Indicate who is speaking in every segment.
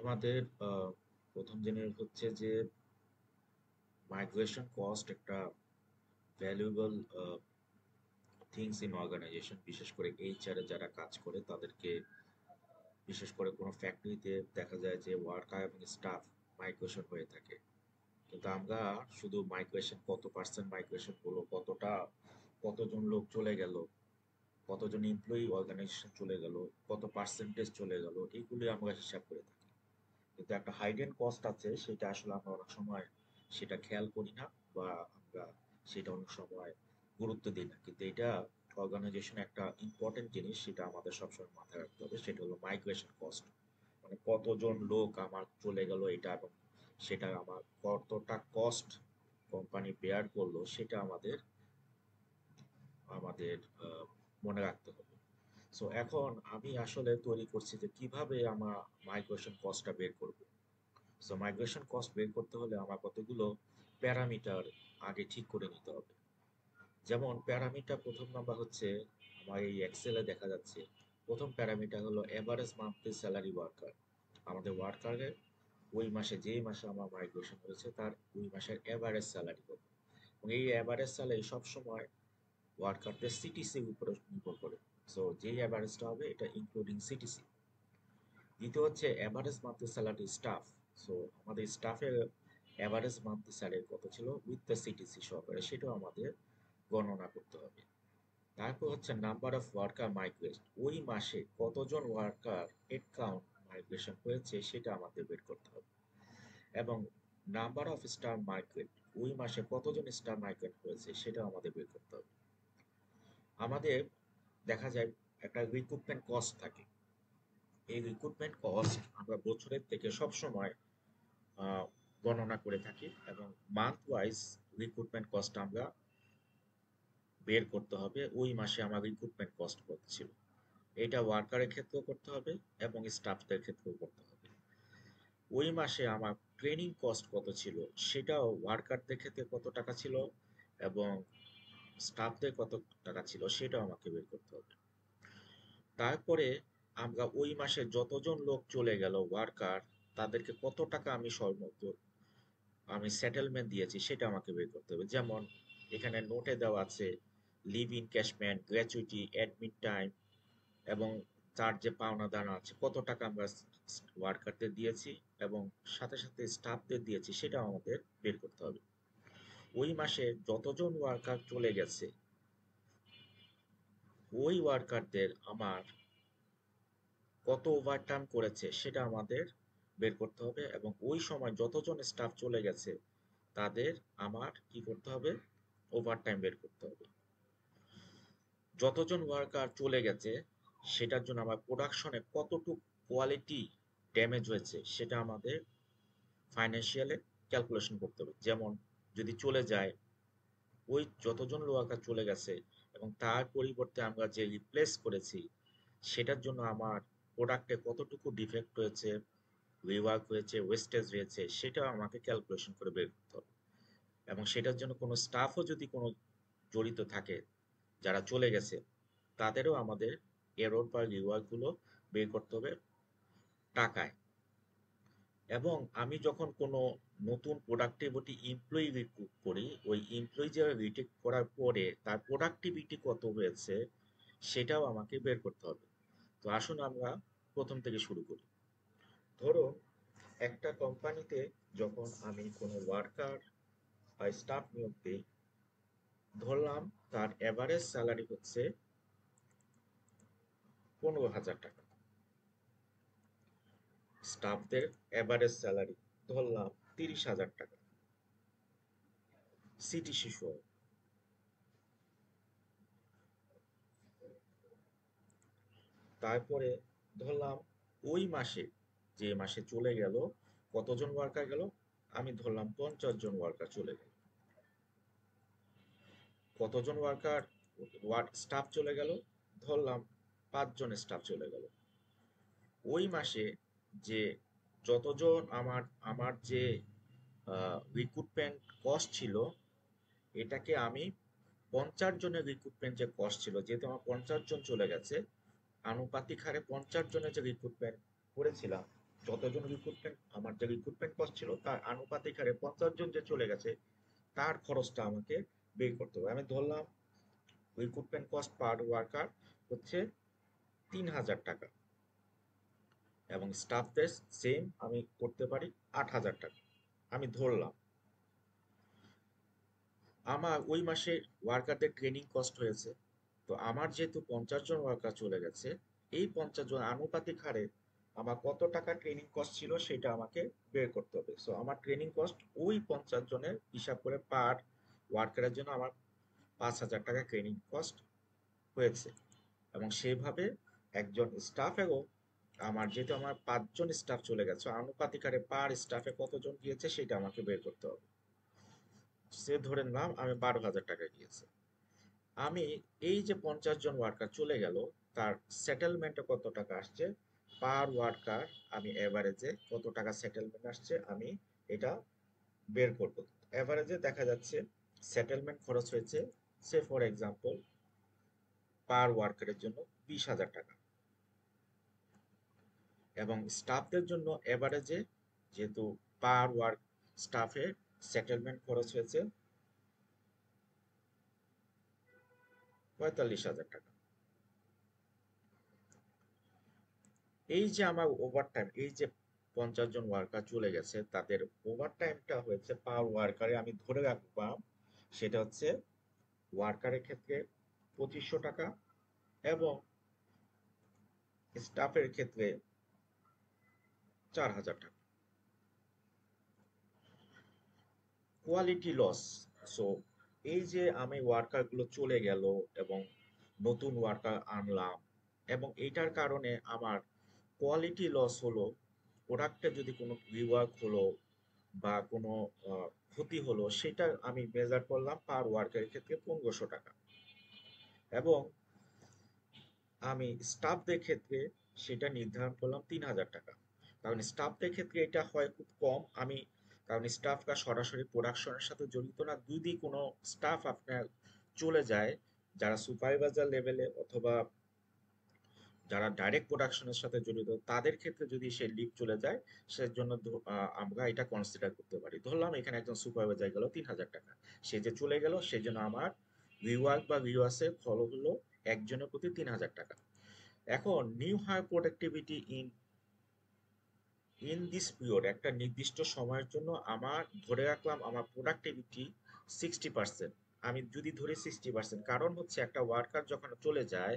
Speaker 1: আমাদের প্রথম জিনিস হচ্ছে যে মাইগ্রেশন কস্ট একটা ভ্যালুয়েবল থিংস ইন অর্গানাইজেশন, বিশেষ করে এইচআর এ যারা কাজ করে তাদেরকে। বিশেষ করে কোনো ফ্যাক্টরিতে দেখা যায় যে ওয়ার্কার এবং স্টাফ মাইগ্রেশন হয়ে থাকে, কিন্তু আমরা শুধু মাইগ্রেশন কত পার্সেন্ট মাইগ্রেশন হলো, কতজন লোক চলে গেল, কতজন এমপ্লয়ি অর্গানাইজেশন চলে গেল, কত পার্সেন্টেজ চলে গেল, এইগুলি আমরা হিসাব করে থাকি। কিন্তু একটা হাইডেন কস্ট আছে, সেটা আসলে আমরা অনেক সময় সেটা খেয়াল করি না, বা আমরা সেটা অনেক সময় গুরুত্ব দিই না। কিন্তু এটা অর্গানাইজেশন একটা ইম্পর্টেন্ট জিনিস, সেটা আমাদের সবসময় মাথায় রাখতে হবে। সেটা হলো মাইগ্রেশন কস্ট, মানে কতজন লোক আমার চলে গেল এটা, এবং সেটা আমার কতটা কস্ট কোম্পানি বেয়ার করলো, সেটা আমাদের আমাদের আহ, মনে রাখতে হবে। সো এখন আমি আসলে তৈরি করছি যে কিভাবে আমার মাইগ্রেশন কস্টটা বের করব। সো মাইগ্রেশন কস্ট বের করতে হলে আমার কতগুলো প্যারামিটার আগে ঠিক করে নিতে হবে। যেমন প্যারামিটার প্রথম নাম্বার হচ্ছে, আমার এই এক্সেলে দেখা যাচ্ছে প্রথম প্যারামিটার হলো এভারেজ মান্থলি স্যালারি ওয়ার্কার। আমাদের ওয়ার্কারের ওই মাসে, যেই মাসে আমার মাইগ্রেশন হয়েছে, তার ওই মাসের এভারেজ স্যালারি কত। এবং এই এভারেজ স্যালারি সবসময় ওয়ার্কারদের সিটিসির উপরে নির্ভর করে। সো যেই অ্যাভারেজটা হবে এটা ইনক্লুডিং সিটিসি। দ্বিতীয় হচ্ছে average monthly salary staff. So আমাদের স্টাফের অ্যাভারেজ মান্থলি স্যালারি কত ছিল উইথ দ্য সিটিসি সহকারে, সেটাও আমাদের গণনা করতে হবে। তারপর হচ্ছে নাম্বার অফ ওয়ার্কার মাইগ্রেট, ওই মাসে কতজন ওয়ার্কার হেড কাউন্ট মাইগ্রেশন হয়েছে সেটা আমাদের বের করতে হবে। এবং নাম্বার অফ স্টার মাইগ্রেট, ওই মাসে কতজন স্টার মাইগ্রেট হয়েছে সেটা আমাদের বের করতে হবে। আমাদের দেখা যায় একটা রিক্রুটমেন্ট কস্ট থাকে। এই রিক্রুটমেন্ট কস্ট আমরা বছরের থেকে সবসময় আহ, গণনা করে থাকি, এবং মান্থ ওয়াইজ রিক্রুটমেন্ট কস্ট আমরা বের করতে হবে। ওই মাসে আমার রিক্রুটমেন্ট কস্ট কত ছিল, এটা ওয়ার্কারের ক্ষেত্রেও করতে হবে এবং স্টাফদের ক্ষেত্রেও করতে হবে। ওই মাসে আমার ট্রেনিং কস্ট কত ছিল, সেটাও ওয়ার্কারদের ক্ষেত্রে কত টাকা ছিল এবং স্টাফদের কত টাকা ছিল, সেটাও আমাকে বের করতে হবে। তারপরে আমরা ওই মাসে যতজন লোক চলে গেল ওয়ার্কার, তাদেরকে কত টাকা আমি সেটেলমেন্ট দিয়েছি সেটা আমাকে বের করতে হবে। যেমন এখানে নোটে দেওয়া আছে leave encashment, gratuity, admin time, এবং তার যে পাওনাদার আছে কত টাকা আমরা ওয়ার্কারদের দিয়েছি এবং সাথে সাথে স্টাফদের দিয়েছি, সেটাও আমাদের বের করতে হবে। ওই মাসে যতজন ওয়ার্কার চলে গেছে, ওই ওয়ার্কারদের আমার কত ওভারটাইম করেছে সেটা আমাদের বের করতে হবে। এবং ওই সময় যতজন স্টাফ চলে গেছে, তাদের আমার কি করতে হবে, ওভারটাইম বের করতে হবে। যতজন ওয়ার্কার চলে গেছে, সেটার জন্য আমার প্রোডাকশনে কতটুকু কোয়ালিটি ড্যামেজ হয়েছে সেটা আমাদের ফাইন্যান্সিয়ালে ক্যালকুলেশন করতে হবে। যেমন যদি চলে যায়, ওই যতজন ওয়ার্কার চলে গেছে এবং তার পরিবর্তে আমরা যে রিপ্লেস করেছি, সেটার জন্য আমার প্রোডাক্টে কতটুকু ডিফেক্ট হয়েছে, রিওয়ার্ক হয়েছে, ওয়েস্টেজ হয়েছে, সেটাও আমাকে ক্যালকুলেশন করে বের করতে হবে। এবং সেটার জন্য কোনো স্টাফও যদি কোনো জড়িত থাকে যারা চলে গেছে, তাদেরও আমাদের এরর বা রিওয়ার্ক গুলো বের করতে হবে টাকায়। এবং আমি যখন কোনো নতুন প্রোডাক্টিভিটি এমপ্লয়ি রিক্রুট করি, ওই এমপ্লয়ি যে রিটেক করার পরে তার প্রোডাক্টিভিটি কত হয়েছে সেটাও আমাকে বের করতে হবে। তো আসুন আমরা প্রথম থেকে শুরু করি। ধরো একটা কোম্পানিতে যখন আমি কোনো ওয়ার্কার বা স্টাফ নিয়োগ দিই, ধরলাম তার এভারেজ স্যালারি হচ্ছে 15,000 টাকা। স্টাফদের এভারেজ স্যালারি ধরলাম 30,000 টাকা, সিটিসি সহ। তারপরে ধরলাম ওই মাসে, যে মাসে চলে গেল, কতজন ওয়ার্কার গেল, আমি ধরলাম 50 জন ওয়ার্কার চলে গেল। কতজন স্টাফ চলে গেল, ধরলাম 5 জন স্টাফ চলে গেল। ওই মাসে যে যতজন আমার আমার যে রিক্রুটমেন্ট কস্ট ছিল, এটাকে আমি 50 জনের রিক্রুটমেন্ট যে কস্ট ছিল, যেহেতু আমার 50 জন চলে গেছে, আনুপাতিক হারে 50 জনের যে রিক্রুটমেন্ট করেছিলাম, যতজন রিক্রুটমেন্ট আমার যে রিক্রুটমেন্ট কস্ট ছিল তার আনুপাতিক হারে 50 জন যে চলে গেছে তার খরচটা আমাকে বের করতে হবে। আমি ধরলাম রিক্রুটমেন্ট কস্ট পার ওয়ার্কার হচ্ছে 3,000 টাকা এবং স্টাফদের সেম আমি করতে পারি 8,000 টাকা। আমি ধরলাম আমার ওই মাসে ওয়ার্কারদের ট্রেনিং কস্ট হয়েছে, তো আমার যেহেতু 50 জন ওয়ার্কার চলে গেছে, এই 50 জন আনুপাতিক হারে আমার কত টাকা ট্রেনিং কস্ট ছিল সেটা আমাকে বের করতে হবে। সো আমার ট্রেনিং কস্ট ওই 50 জনের হিসাব করে পার ওয়ার্কারের জন্য আমার 5,000 টাকা ট্রেনিং কস্ট হয়েছে। এবং সেইভাবে একজন স্টাফেরও আমার যেহেতু আমার 5 জন স্টাফ চলে গেছে, আনুপাতিক হারে পার স্টাফে কতজন গিয়েছে সেটা আমাকে বের করতে হবে। সে ধরে নিলাম আমি 12,000 টাকা গিয়েছে। আমি এই যে 50 জন ওয়ার্কার চলে গেল তার সেটেলমেন্টে কত টাকা আসছে পার ওয়ার্কার, আমি এভারেজে কত টাকা সেটেলমেন্ট আসছে আমি এটা বের করব। এভারেজে দেখা যাচ্ছে সেটেলমেন্ট খরচ হয়েছে সে ফর এক্সাম্পল পার ওয়ার্কারের জন্য 20,000 টাকা এবং স্টাফদের জন্য এভারেজে যেহেতু পার ওয়ার্ক স্টাফের সেটেলমেন্ট খরচ হয়েছে 45,000 টাকা। এই যে আমার ওভারটাইম, এই যে 50 জন ওয়ার্কার চলে গেছে তাদের ওভারটাইমটা হয়েছে পার ওয়ার্কারে আমি ধরে রাখলাম সেটা হচ্ছে ওয়ার্কারের ক্ষেত্রে 2500 টাকা এবং স্টাফের ক্ষেত্রে 4,000 টাকা। Quality loss. সো এই যে আমি ওয়ার্কার গুলো চলে গেল এবং নতুন ওয়ার্কার আনলাম এবং এইটার কারণে আমার কোয়ালিটি লস হলো, প্রোডাক্টে যদি কোনো রিওয়ার্ক হলো বা কোনো ক্ষতি হলো সেটা আমি মেজার করলাম পার ওয়ার্কের ক্ষেত্রে 1500 টাকা এবং আমি স্টাফদের ক্ষেত্রে সেটা নির্ধারণ করলাম 3,000 টাকা। কারণ স্টাফদের ক্ষেত্রে এটা হয় খুব কম, আমি কারণ স্টাফরা সরাসরি প্রোডাকশনের সাথে জড়িত না। যদি কোনো স্টাফ আপনার চলে যায় যারা সুপারভাইজার লেভেলে অথবা যারা ডাইরেক্ট প্রোডাকশনের সাথে জড়িত তাদের ক্ষেত্রে যদি সে লিভ চলে যায় সেজন্য আমরা এটা কনসিডার করতে পারি। ধরলাম এখানে একজন সুপারভাইজার গেল 3,000 টাকা, সে যে চলে গেল সেজন্য আমার রিওয়ার্ক বা রিওয়ার্সের ফল হলো একজনের প্রতি 3,000 টাকা। এখন new higher productivity in in this period একটা নির্দিষ্ট সময়ের জন্য আমার ধরে রাখলাম আমার প্রোডাক্টিভিটি 60%। আমি যদি ধরি 60%, কারণ হচ্ছে একটা ওয়ার্কার যখন চলে যায়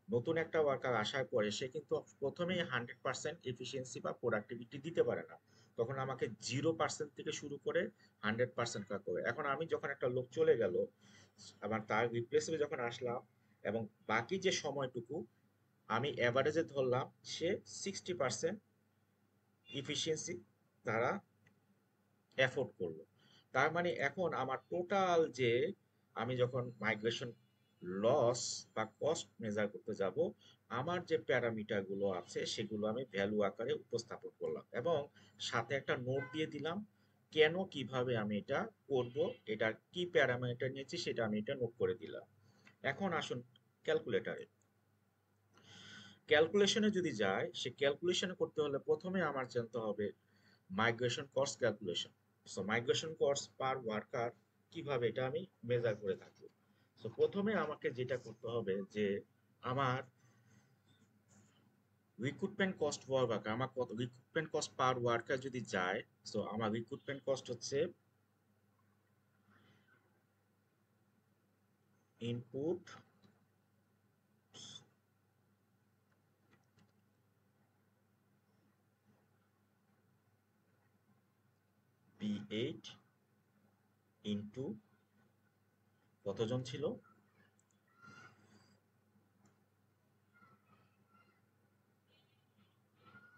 Speaker 1: নতুন একটা ওয়ার্কার আসার পরে সে কিন্তু প্রথমেই 100% এফিসিয়েন্সি বা প্রোডাক্টিভিটি দিতে পারে না, তখন আমাকে 0% থেকে শুরু করে 100% কাজ করে। এখন আমি যখন একটা লোক চলে গেল আবার তার রিপ্লেসে যখন আসলাম এবং বাকি যে সময়টুকু আমি অ্যাভারেজে ধরলাম সে 60% ইফিসিয়েন্সি তারা এফোর্ড করলো। তার মানে এখন আমার টোটাল যে আমি যখন মাইগ্রেশন লস বা কস্ট মেজার করতে যাব আমার যে প্যারামিটার গুলো আছে সেগুলো আমি ভ্যালু আকারে উপস্থাপন করলাম এবং সাথে একটা নোট দিয়ে দিলাম কেন কিভাবে আমি এটা করব, এটার কি প্যারামিটার নিয়েছি সেটা আমি এটা নোট করে দিলাম। এখন আসুন ক্যালকুলেটরে, ক্যালকুলেশনে যদি যায় সে ক্যালকুলেশন করতে হলে প্রথমে আমার জানতে হবে migration cost calculation. So migration cost per worker কিভাবে এটা আমি মেজার করে থাকবো। সো প্রথমে আমাকে যেটা করতে হবে যে আমার রিক্রুটমেন্ট কস্ট পার ওয়ার্কার আমার কত রিক্রুটমেন্ট কস্ট পার ওয়ার্কার যদি যায়, সো আমার রিক্রুটমেন্ট কস্ট হচ্ছে ইনপুট P8 ইনটু কতজন ছিল,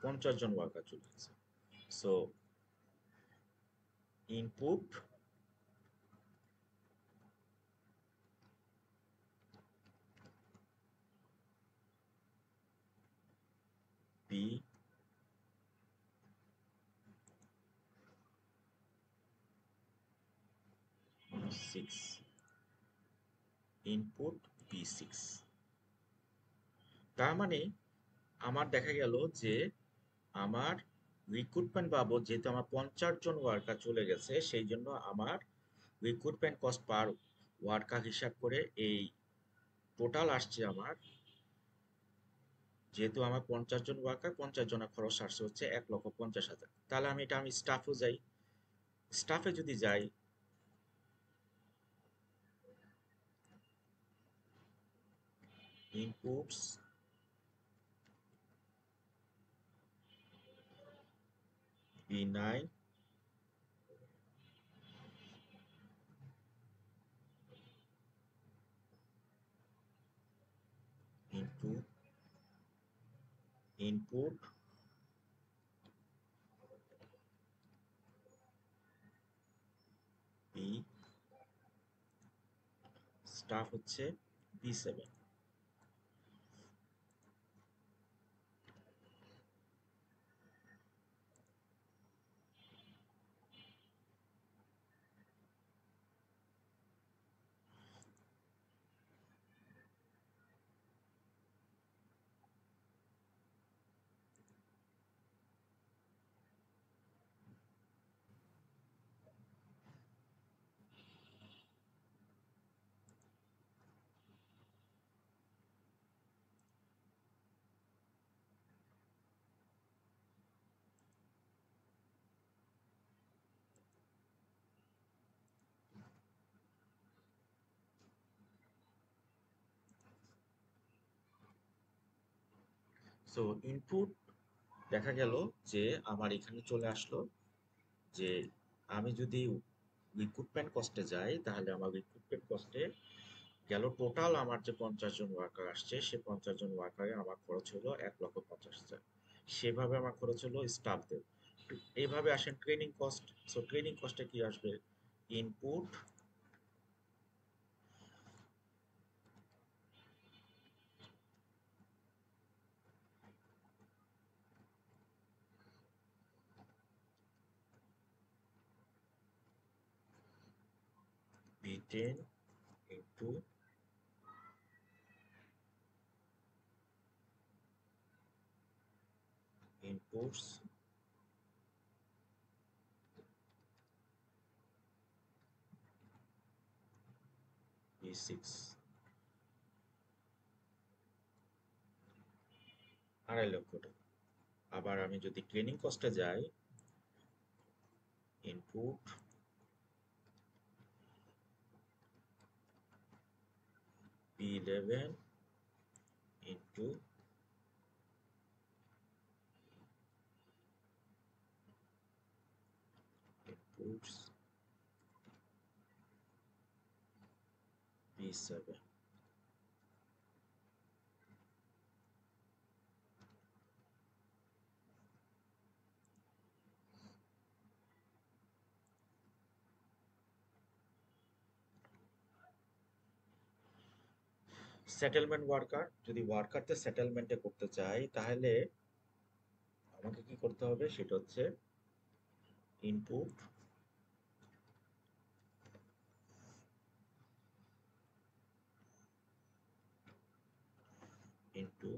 Speaker 1: 50 জন ওয়ার্কার চলে গেছে। So input P6 input P6। তার মানে আমার দেখা গেল যে আমার রিক্রুটমেন্ট বাবদ যেহেতু আমার 50 জন ওয়ার্কার চলে গেছে, সেই জন্য আমার রিক্রুটমেন্ট কস্ট পার ওয়ার্কার হিসাব করে এই টোটাল আসছে আমার, যেহেতু আমার 50 জন ওয়ার্কার, 50 জনের খরচ আসছে হচ্ছে 1,50,000। তাহলে আমি স্টাফও যাই, স্টাফে যদি যাই, inputs B9 into input B, staff হচ্ছে B7। সো ইনপুট দেখা গেল যে আমার এখানে চলে আসলো যে আমি যদি রিক্রুটমেন্ট কস্টে যাই, তাহলে আমার রিক্রুটমেন্ট কস্টে গেল টোটাল আমার যে 50 জন ওয়ার্কার আসছে, সে 50 জন ওয়ার্কারে আমার খরচ হলো 1,50,000। সেভাবে আমার খরচ হলো স্টাফদের। এইভাবে আসেন ট্রেনিং কস্ট। সো ট্রেনিং কস্টে কি আসবে? Input B10 into inputs B6, 2,50,000 টাকা। আবার আমি যদি ট্রেনিং কস্টে যাই, input B11 into inputs B7। Settlement worker, যদি ওয়ার্কারদের সেটেলমেন্টে করতে চাই, তাহলে আমাকে কি করতে হবে সেটা হচ্ছে input into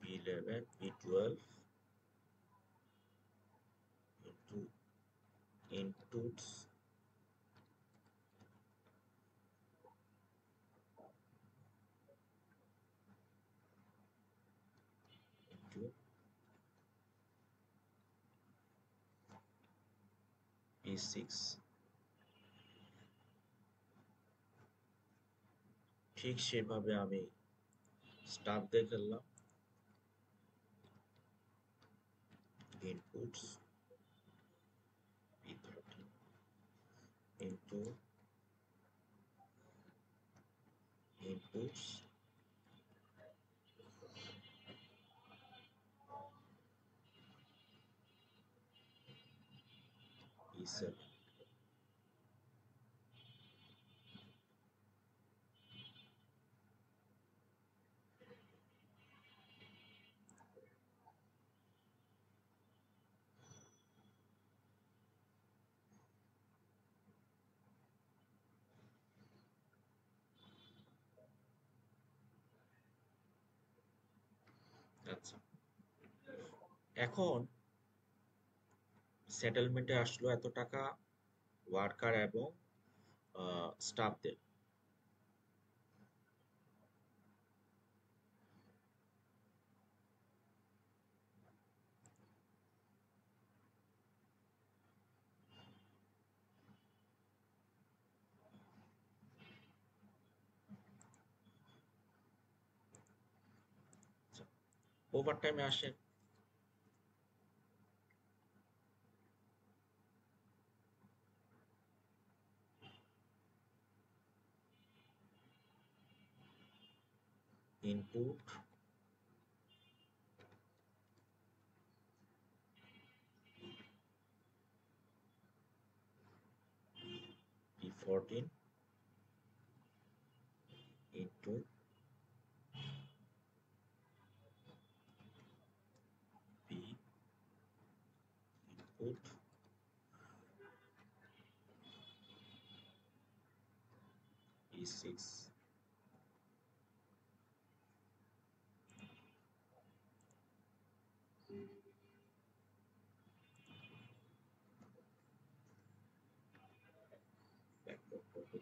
Speaker 1: B11 B12 into inputs into B6। ঠিক সেভাবে আমি স্টাফ দিয়ে ফেললাম, inputs B13 into inputs B7। আচ্ছা, এখন সেটেলমেন্টে আসলো এত টাকা ওয়ার্কার এবং স্টাফদের। ওভার টাইমে আসে input P14 into P input P6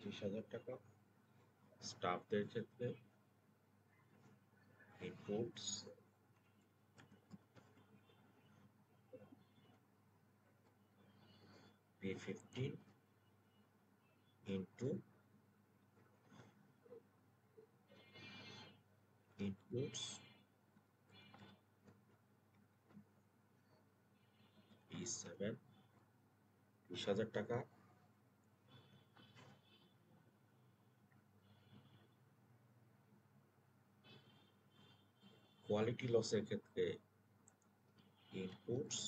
Speaker 1: 25,000 টাকা। স্টাফদের ক্ষেত্রে inputs P15 into inputs P7 20,000 টাকা। কোয়ালিটি লসের ক্ষেত্রে inputs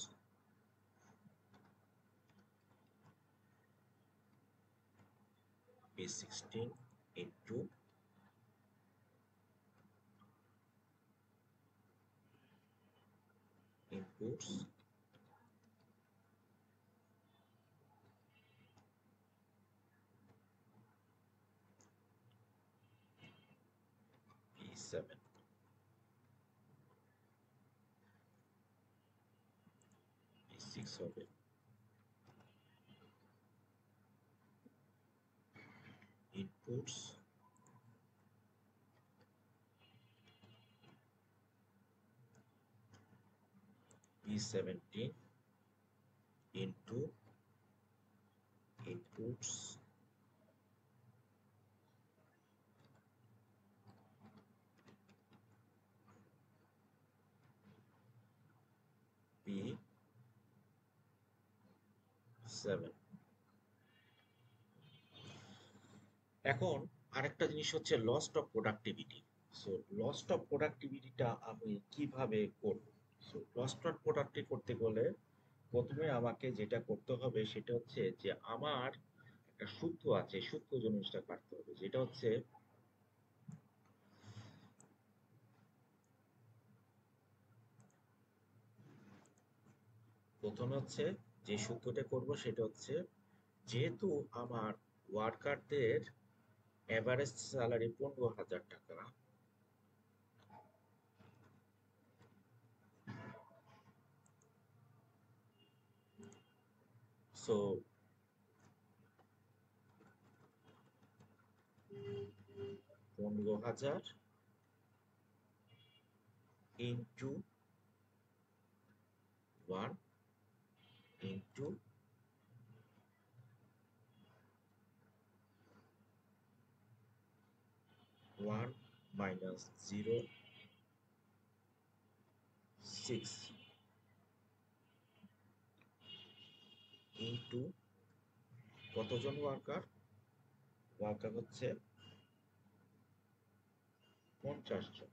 Speaker 1: P16 into inputs P7 P6 হবে inputs P17 into inputs P7। এখন আরেকটা জিনিস হচ্ছে lost of productivity. So lost of প্রোডাক্টিভিটিটা আমি কিভাবে করব? সো লস্ট অফ প্রোডাক্টিভ করতে গেলে প্রথমে আমাকে যেটা করতে হবে সেটা হচ্ছে যে আমার একটা সূত্র আছে, সূত্র জিনিসটা কাটতে হবে, যেটা হচ্ছে প্রথমে হচ্ছে যে সূত্রটা করব সেটা হচ্ছে, যেহেতু আমার ওয়ার্কারদের এভারেজ স্যালারি 15,000 টাকা, so 15,000 into 1 into 1 minus 0.6 into কতজন ওয়ার্কার? ওয়ার্কার হচ্ছে 50 জন।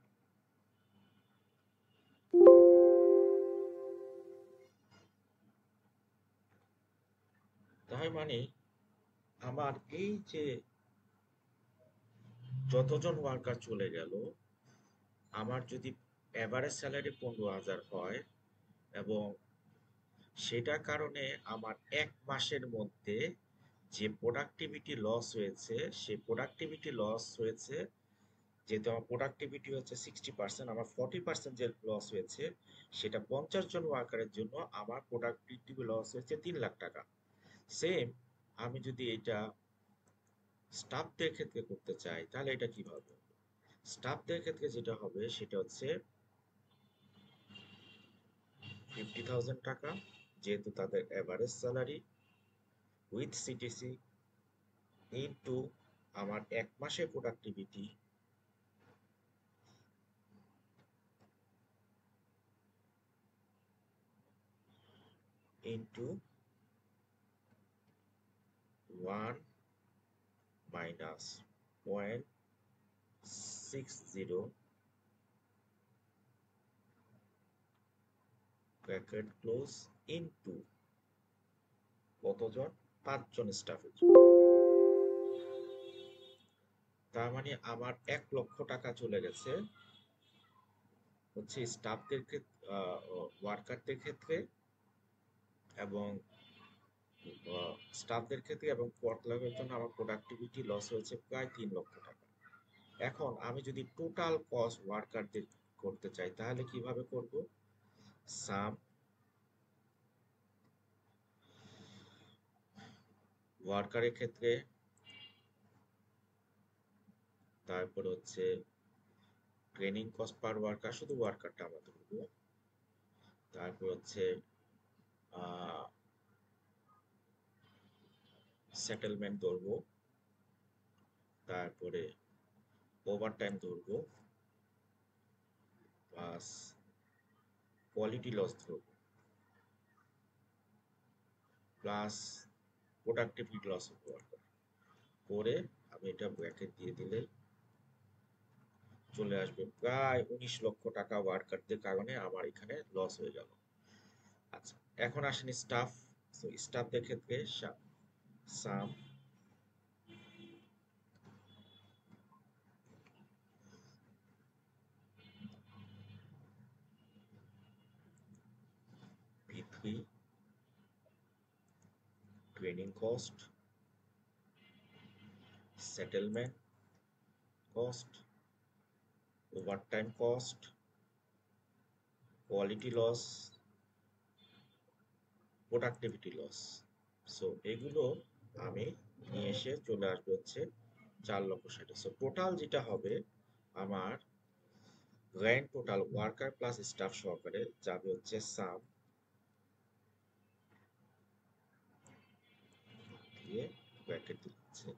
Speaker 1: তার মানে আমার এই যে যতজন ওয়ার্কার চলে গেল, আমার যদি এভারেজ স্যালারি 15,000 হয় এবং সেটার কারণে আমার এক মাসের মধ্যে যে প্রোডাক্টিভিটি লস হয়েছে, সে প্রোডাক্টিভিটি লস হয়েছে যেহেতু আমার প্রোডাক্টিভিটি হচ্ছে 60%, আমার 40% যে লস হয়েছে সেটা 50 জন ওয়ার্কারের জন্য আমার প্রোডাক্টিভিটি লস হয়েছে 3 লাখ টাকা। সেম আমি যদি এটা স্টাফদের ক্ষেত্রে করতে চাই তাহলে এটা কিভাবে হবে? স্টাফদের ক্ষেত্রে যেটা হবে সেটা হচ্ছে 50,000 টাকা, যেহেতু তাদের average salary with CTC into আমার 1 মাসের productivity into 1 - 0.60 bracket close into কতজন? 5 জন স্টাফের জন্য। তার মানে আমার 1 লক্ষ টাকা চলে গেছে হচ্ছে স্টাফদের ক্ষেত্রে, ওয়ার্কারদের ক্ষেত্রে এবং স্টাফদের ক্ষেত্রে, এবং পটলগের জন্য আমার প্রোডাক্টিভিটি লস হয়েছে প্রায় 3 লক্ষ টাকা। এখন আমি যদি টোটাল কস্ট ওয়ার্কারদের করতে চাই তাহলে কিভাবে করব? সাম ওয়ার্কারের ক্ষেত্রে, তারপর হচ্ছে ট্রেনিং কস্ট পার ওয়ার্কার, শুধু ওয়ার্কারটা আমরা ধরবো, তারপর হচ্ছে সেটেলমেন্ট ধরবো, তারপরে ওভারটাইম ধরবো, প্লাস কোয়ালিটি লস ধরবো, প্লাস প্রোডাক্টিভিটি লস ওয়ার্কার করে আমি এটা ব্র্যাকেট দিয়ে দিলে চলে আসবে প্রায় 19 লক্ষ টাকা ওয়ার্কারদের কারণে আমার এখানে লস হয়ে গেল। আচ্ছা, এখন আসেন স্টাফ। তো স্টাফদের ক্ষেত্রে সাম ভি3 training cost, settlement cost, overtime cost, quality loss, productivity loss. So এগুলো আমি নিয়ে এসে চলে আসবে হচ্ছে 4 লক্ষ 60। সো টোটাল যেটা হবে আমার grand total worker plus staff সহকারে যাবে হচ্ছে সাম দিয়ে ব্র্যাকেট দিচ্ছে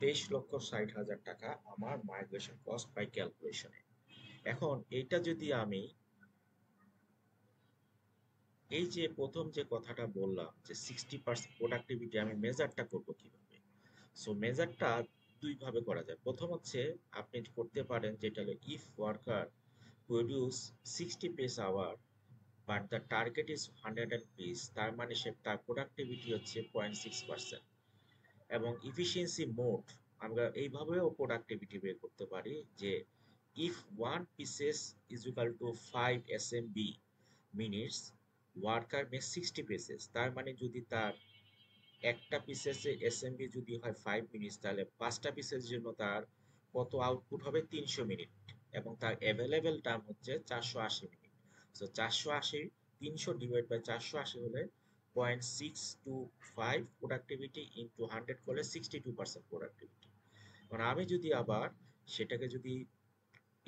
Speaker 1: 23,60,000 টাকা আমার মাইগ্রেশন কস্ট বাই ক্যালকুলেশনে। এখন এইটা যদি আমি এই যে প্রথম যে কথাটা বললাম যে 60% প্রোডাক্টিভিটি আমি মেজারটা করবো কিভাবে? সো মেজারটা দুইভাবে করা যায়। প্রথম হচ্ছে আপনি করতে পারেন যেটা হলো if worker produce 60 page hour but the target is 100 piece, তার মানে সে তার প্রোডাক্টিভিটি হচ্ছে 0.6%। এবং ইফিসিয়েন্সি মোড আমরা এইভাবেও প্রোডাক্টিভিটি বের করতে পারি যে if one pieces is equal to 5 SMB minutes, worker May 60 pieces, তার মানে যদি তার একটা পিসেসে SMB যদি হয় 5 মিনিটস, তাহলে 5টা পিসের জন্য তার কত আউটপুট হবে? 300 মিনিট। এবং তার অ্যাভেলেবেল টাইম হচ্ছে 480 মিনিট। সো 480, 300 / 480 হলে 0.625 প্রোডাক্টিভিটি ইন্টু 100 করলে 62% প্রোডাক্টিভিটি। মানে আমি যদি আবার সেটাকে যদি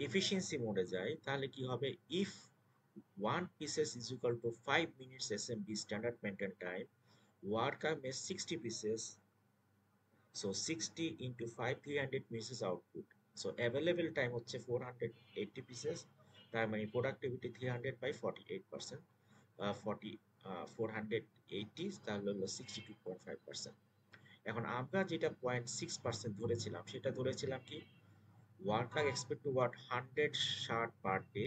Speaker 1: এফিসিয়েন্সি মোডে যাই তাহলে কি হবে? If one pieces is equal to 5 minutes SMB standard maintain time, worker makes 60 pieces, so 60 into 5 300 pieces output, so available time হচ্ছে 480 pieces, তার মানে productivity 300 by 48%, 40 480 তাহলে হলো 62.5%। এখন আমরা যেটা 0.6% ধরেছিলাম সেটা ধরেছিলাম কি worker expect to work 100 shirt per day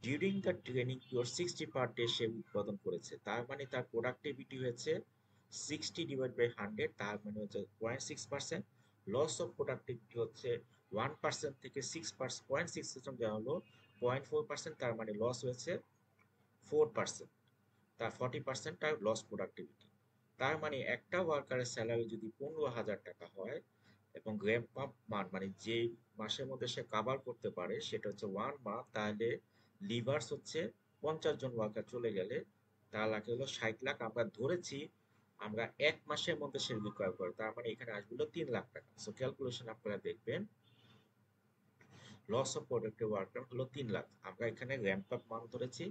Speaker 1: during the training period, 60 per day সে উৎপাদন করেছে, তার মানে তার প্রোডাক্টিভিটি হয়েছে 60/100, তার মানে হচ্ছে 0.6%। লস অফ প্রোডাক্টিভিটি হচ্ছে 1% থেকে 6%, 0.6% দেওয়া হলো 0.4%, তার মানে লস হয়েছে 4%। তার 40% তার লস প্রোডাক্টিভিটি। তার মানে একটা ওয়ার্কারের স্যালারি যদি 15,000 টাকা হয় এবং র্যাম্প আপ মান মানে যে মাসের মধ্যে সে কাভার করতে পারে সেটা হচ্ছে 1 মান্থ। তাহলে লিভার্স হচ্ছে 50 জন ওয়ার্কার চলে গেলে তার লাগে হলো 60 লাখ। আমরা ধরেছি আমরা 1 মাসের মধ্যে সে রিকোয়ার করে, তার মানে এখানে আসবে 3 লাখ টাকা। সো ক্যালকুলেশন আপনারা দেখবেন, লস অফ প্রোডাক্টিভ ওয়ার্কার হলো 3 লাখ। আমরা এখানে র্যাম্প আপ মান ধরেছি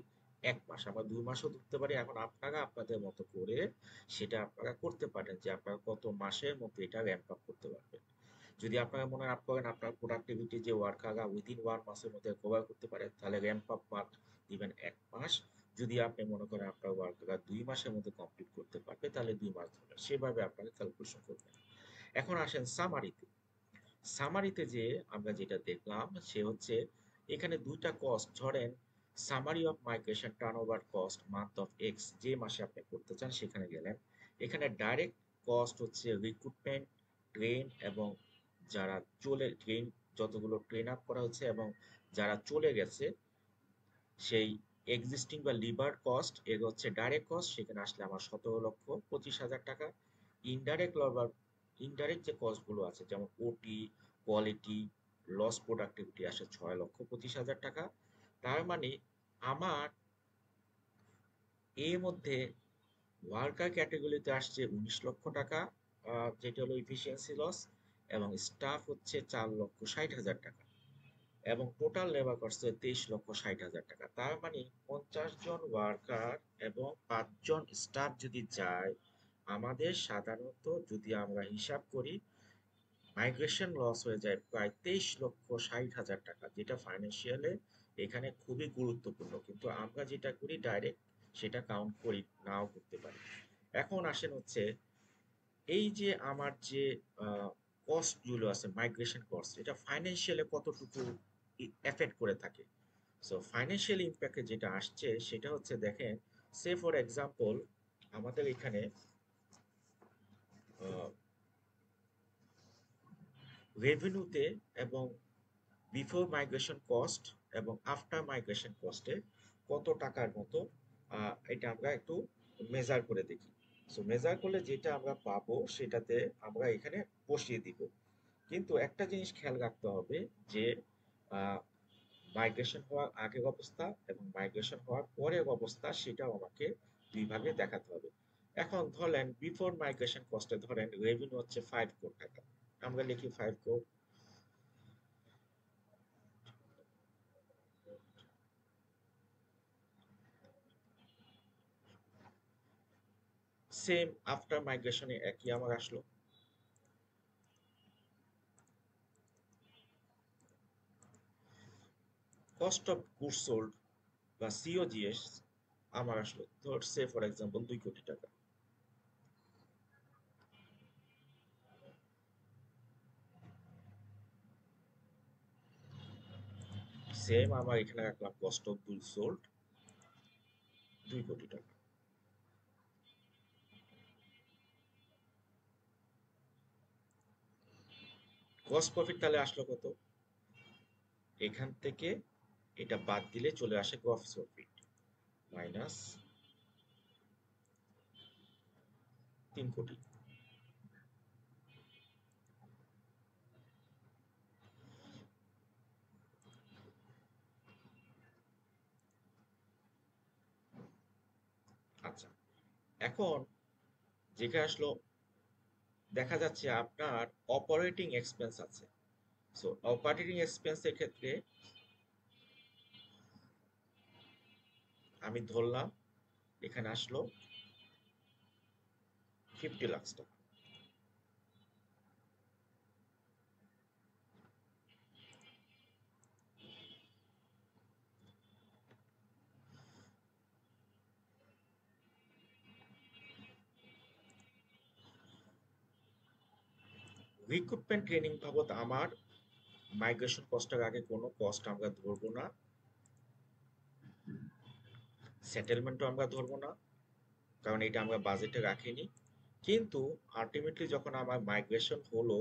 Speaker 1: 1 মাস, আমরা 2 মাসও ধরতে পারি। এখন আপনারা আপনাদের মতো করে সেটা আপনারা করতে পারেন যে আপনারা কত মাসের মধ্যে এটা র্যাম্প আপ করতে পারবেন। যদি আপনারা মনে আপ করেন আপনার প্রোডাক্টিভিটি যে ওয়ার্কাররা উইদিন 1 মাসের মধ্যে কভার করতে পারে, তাহলে র্যাম্প আপ মান দিবেন 1 মাস। যদি আপনি মনে করেন আপনার ওয়ার্কাররা 2 মাসের মধ্যে কমপ্লিট করতে পারবে, তাহলে 2 মাস ধরবেন। সেভাবে আপনারা ক্যালকুলেশন করবেন। এখন আসেন সামারিতে। সামারিতে যে আমরা যেটা দেখলাম সে হচ্ছে এখানে দুইটা কস্ট ধরেন, summary of migration turnover cost month of x, যে মাসে আপনি করতে চান সেখানে গেলেন। এখানে ডাইরেক্ট কস্ট হচ্ছে রিক্রুটমেন্ট, ট্রেন এবং যারা চলে ট্রেন, যতগুলো ট্রেন আপ করা হচ্ছে এবং যারা চলে গেছে সেই এক্সিস্টিং বা লিভার কস্ট, এগুলো হচ্ছে ডাইরেক্ট কস্ট। সেখানে আসলে আমার 17,25,000 টাকা। ইনডাইরেক্ট লেবার, ইনডাইরেক্ট যে কস্টগুলো আছে যেমন ওটি, কোয়ালিটি, লস প্রোডাক্টিভিটি আসে 6,25,000 টাকা। তার মানে আমার এর মধ্যে ওয়ার্কার ক্যাটাগরিতে আসছে 19 লক্ষ টাকা, যেটা হলো ইফিসিয়েন্সি লস, এবং স্টাফ হচ্ছে 4,60,000 টাকা, এবং টোটাল লেবার করছে 23,60,000 টাকা। তার মানে 50 জন ওয়ার্কার এবং 5 জন স্টাফ যদি যায়, আমাদের সাধারণত যদি আমরা হিসাব করি মাইগ্রেশন লস হয়ে যায় প্রায় 23,60,000 টাকা, যেটা ফাইন্যান্সিয়ালে এখানে খুবই গুরুত্বপূর্ণ। কিন্তু আমরা যেটা করি ডাইরেক্ট সেটা কাউন্ট করি, নাও করতে পারি। এখন আসেন হচ্ছে এই যে আমার যে কস্ট গুলো আছে মাইগ্রেশন কস্ট, এটা ফাইন্যান্সিয়ালে কতটুকু এফেক্ট করে থাকে। সো ফাইন্যান্সিয়াল ইম্প্যাক্টে যেটা আসছে সেটা হচ্ছে দেখেন, সে ফর এক্সাম্পল আমাদের এখানে রেভিনিউতে এবং বিফোর মাইগ্রেশন কস্ট এবং আফটার মাইগ্রেশন কস্টে কত টাকার মতো, এটা আমরা একটু মেজার করে দেখি। সো মেজার করলে যেটা আমরা পাবো সেটাতে আমরা এখানে বসিয়ে দিব। কিন্তু একটা জিনিস খেয়াল রাখতে হবে যে মাইগ্রেশন হওয়ার আগের অবস্থা এবং মাইগ্রেশন হওয়ার পরের অবস্থা সেটাও আমাকে দুই ভাগে দেখাতে হবে। এখন ধরেন বিফোর মাইগ্রেশন কস্টে ধরেন রেভিনিউ হচ্ছে 5 কোটি টাকা, আমরা লিখি 5 কোটি। সেম আফটার মাইগ্রেশনে একই আমার আসলো। কস্ট অফ গুডস সোল্ড বা সিওজিএস আমার আসলো ধর সে ফর এক্সাম্পল 2 কোটি টাকা। সেম আমার এখানে রাখলাম কস্ট অফ গুডস সোল্ড 2 কোটি টাকা। কস্ট প্রফিট তাহলে আসলো কত, এখান থেকে এটা বাদ দিলে চলে আসে গ্রস প্রফিট মাইনাস 3 কোটি। আচ্ছা, এখন যেখানে আসলো দেখা যাচ্ছে আপনার অপারেটিং এক্সপেন্স আছে। সো অপারেটিং এক্সপেন্সের ক্ষেত্রে আমি ধরলাম এখানে আসলো 50 লাখ টাকা। রিক্রুটমেন্ট ট্রেনিং বাবদ আমার মাইগ্রেশন কস্টের আগে কোনো কস্ট আমরা ধরবো না, সেটেলমেন্টও আমরা ধরবো না, কারণ এটা আমরা বাজেটে রাখিনি। কিন্তু আলটিমেটলি যখন আমার মাইগ্রেশন হলো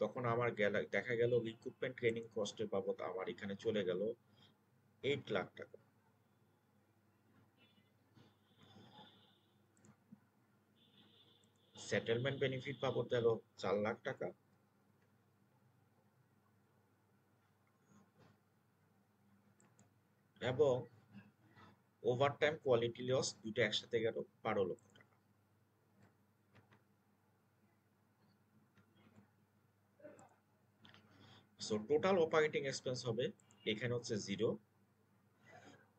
Speaker 1: তখন আমার দেখা গেল রিক্রুটমেন্ট ট্রেনিং কস্টের বাবদ আমার এখানে চলে গেল 8 লাখ টাকা। সেটেলমেন্ট বেনিফিট বাবদ গেল 4 লাখ টাকা। এবং ওভারটাইম কোয়ালিটি লস দুটো একসাথে গেল 12 লক্ষ টাকা। সো টোটাল অপারেটিং এক্সপেন্স হবে এখানে হচ্ছে জিরো,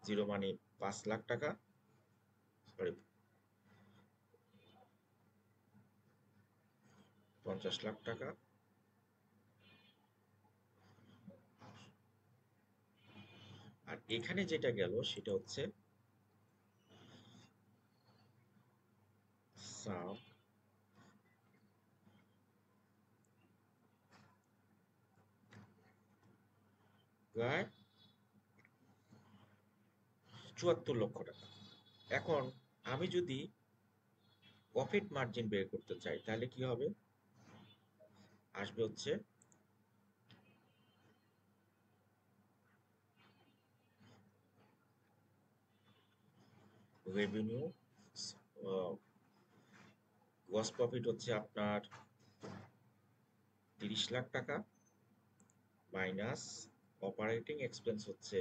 Speaker 1: জিরো মানে 5 লাখ টাকা, সরি 50 লাখ টাকা, আর এখানে যেটা গেল সেটা হচ্ছে সাম প্রায় 74 লক্ষ টাকা। এখন আমি যদি প্রফিট মার্জিন বের করতে চাই তাহলে কি হবে, আসবে হচ্ছে রেভিনিউ, গ্রস প্রফিট হচ্ছে আপনার 30 লাখ টাকা, মাইনাস অপারেটিং এক্সপেন্স হচ্ছে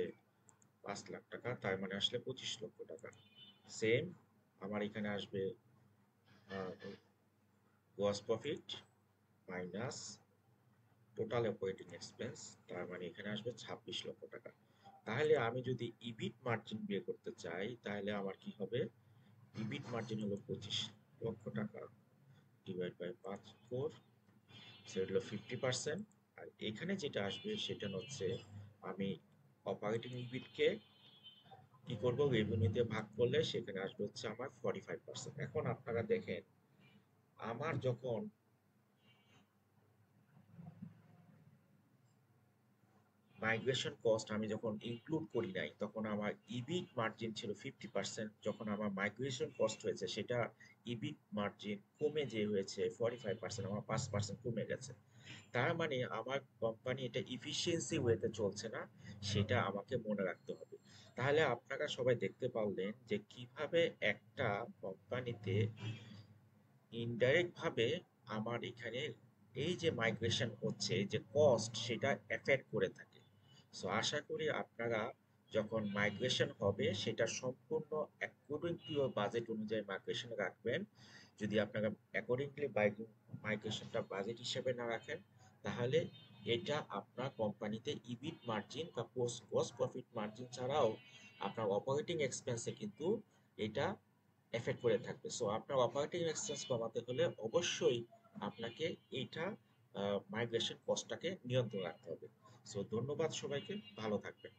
Speaker 1: 5 লাখ টাকা, তার মানে আসলে 25 লক্ষ টাকা। সেম আমার এখানে আসবে gross profit minus total operating expense, তার মানে এখানে আসবে 26 লক্ষ টাকা। তাহলে আমি যদি ইবিট মার্জিন বের করতে চাই তাহলে আমার কি হবে, ইবিট মার্জিন হলো 25 লক্ষ টাকা ডিভাইড বাই 4, সেটা হলো 50%। আর এখানে যেটা আসবে সেটা হচ্ছে আমি অপারেটিং ইবিটকে কি করব, রেভিনিউতে ভাগ করলে সেখানে আসবে হচ্ছে আমার 45%। এখন আপনারা দেখেন, আমার যখন মাইগ্রেশন কস্ট আমি যখন ইনক্লুড করি নাই তখন আমার ইবিট মার্জিন ছিল 50%, যখন আমার মাইগ্রেশন কস্ট হয়েছে সেটা ইবিট মার্জিন কমে যে হয়েছে 45%, আমার 5% কমে গেছে। তার মানে আমার কোম্পানি এটা ইফিসিয়েন্সি ওয়েতে চলছে না, সেটা আমাকে মনে রাখতে হবে। তাহলে আপনারা সবাই দেখতে পারলেন যে কিভাবে একটা কোম্পানিতে ইনডাইরেক্ট ভাবে আমার এখানে এই যে মাইগ্রেশন হচ্ছে যে কস্ট সেটা এফেক্ট করে থাকে। সো আশা করি আপনারা যখন মাইগ্রেশন হবে সেটা সম্পূর্ণ অ্যাকর্ডিং টু ইউর বাজেট অনুযায়ী মাইগ্রেশন রাখবেন। যদি আপনারা অ্যাকর্ডিংলি মাইগ্রেশনটা বাজেট হিসেবে না রাখেন তাহলে এটা আপনার কোম্পানিতে ইবিট মার্জিন বা পোস্ট গ্রস প্রফিট মার্জিন ছাড়াও আপনার অপারেটিং এক্সপেন্সে কিন্তু এটা এফেক্ট করে থাকবে। সো আপনার অপারেটিং এক্সপেন্স কমাতে হলে অবশ্যই আপনাকে এইটা মাইগ্রেশন কস্টটাকে নিয়ন্ত্রণ রাখতে হবে। সো ধন্যবাদ সবাইকে, ভালো থাকবেন।